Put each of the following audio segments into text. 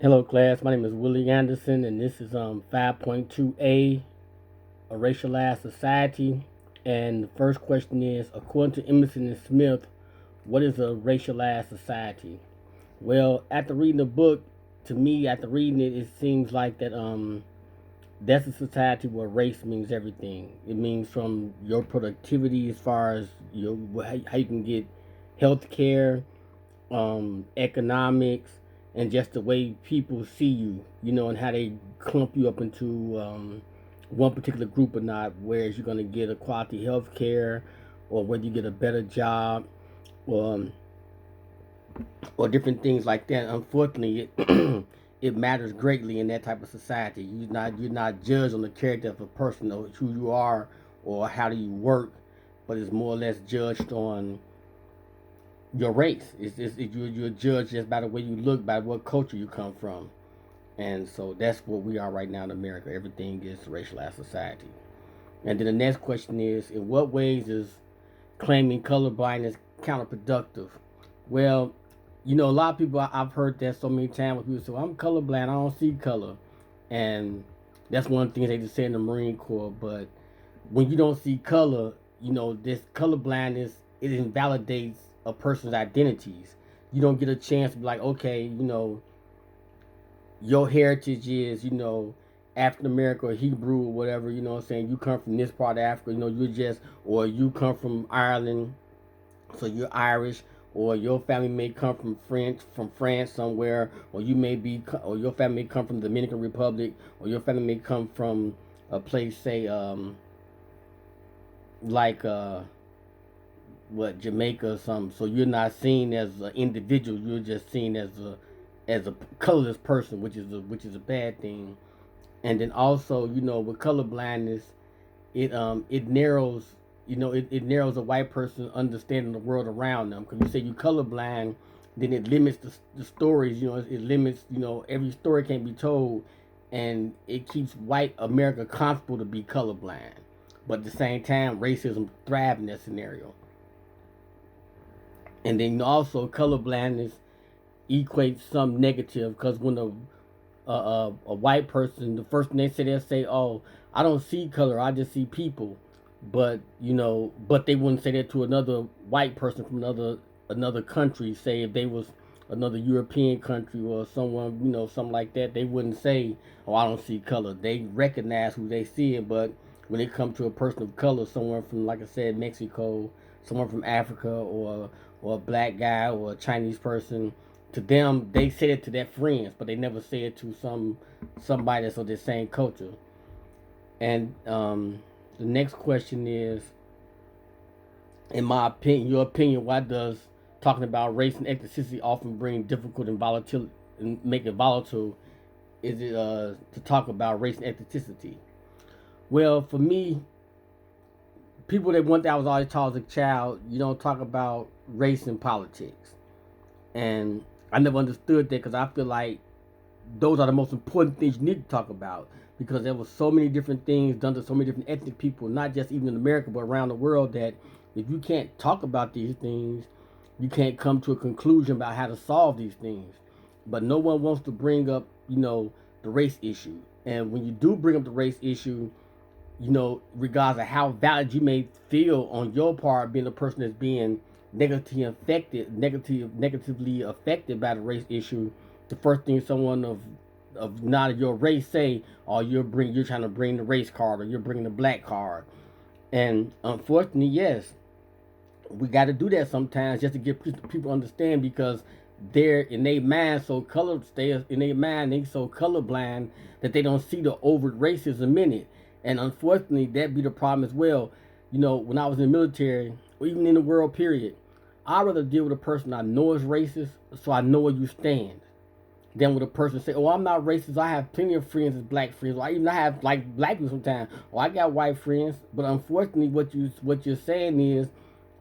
Hello, class. My name is Willie Anderson, and this is 5.2a, a racialized society. And the first question is, according to Emerson and Smith, what is a racialized society? Well, after reading the book, to me, after reading it, it seems like that's a society where race means everything. It means from your productivity as far as how you can get health care, economics, and just the way people see you, and how they clump you up into one particular group or not, whereas you're going to get a quality health care or whether you get a better job or, or different things like that. Unfortunately, it matters greatly in that type of society. You're not judged on the character of a person or who you are or how do you work, but it's more or less judged on your race. You're judged just by the way you look, by what culture you come from. And so that's what we are right now in America. Everything is racialized society. And then the next question is, in what ways is claiming colorblindness counterproductive? Well, a lot of people, I've heard that so many times when people say, well, I'm colorblind, I don't see color. And that's one of the things they just say in the Marine Corps. But when you don't see color, this color blindness, it invalidates a person's identities. You don't get a chance to be like, okay, your heritage is, African American or Hebrew or whatever, what I'm saying, you come from this part of Africa, you're just, or you come from Ireland, so you're Irish, or your family may come from France somewhere, or or your family may come from the Dominican Republic, or your family may come from a place, say, like what, Jamaica or something. So you're not seen as an individual. You're just seen as a colorless person, which is a bad thing. And then also, with color blindness, it narrows, it narrows a white person understanding the world around them. Because you say you colorblind, then it limits the stories. It limits, every story can't be told, and it keeps white America comfortable to be colorblind. But at the same time, racism thrives in that scenario. And then also colorblindness equates some negative, because when a white person, the first thing they say, they'll say, "Oh, I don't see color, I just see people." But they wouldn't say that to another white person from another country. Say if they was another European country or someone, something like that, they wouldn't say, "Oh, I don't see color." They recognize who they see it, but when it comes to a person of color, someone from, like I said, Mexico, someone from Africa, or a black guy or a Chinese person, to them they say it to their friends, but they never say it to somebody that's of the same culture. And the next question is, in my opinion, your opinion, why does talking about race and ethnicity often bring difficult and volatile and make it volatile? Is it to talk about race and ethnicity? Well, for me, people that one thing I was always taught as a child, you don't talk about race and politics. And I never understood that, because I feel like those are the most important things you need to talk about, because there was so many different things done to so many different ethnic people, not just even in America but around the world, that if you can't talk about these things, you can't come to a conclusion about how to solve these things. But no one wants to bring up, the race issue. And when you do bring up the race issue, regardless of how valid you may feel on your part, being a person that's being negatively affected by the race issue, the first thing someone of not your race say, "Oh, you're trying to bring the race card, or you're bringing the black card." And unfortunately, yes, we got to do that sometimes just to get people understand, because they're in their mind so color stay in their mind they so colorblind that they don't see the overt racism in it. And unfortunately, that be the problem as well. When I was in the military, or even in the world period, I'd rather deal with a person I know is racist, so I know where you stand, than with a person say, "Oh, I'm not racist. I have plenty of friends as black friends. Or I have like black people sometimes. Or I got white friends." But unfortunately, what you're saying is,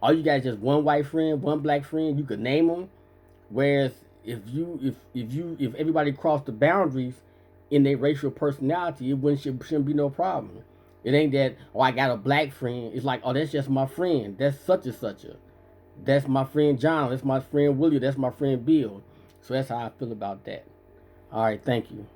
all you got just one white friend, one black friend. You could name them. Whereas if everybody crossed the boundaries in their racial personality, it shouldn't be no problem. It ain't that, "Oh, I got a black friend." It's like, "Oh, that's just my friend. That's such and such a. That's my friend John. That's my friend Willie. That's my friend Bill." So that's how I feel about that. All right, thank you.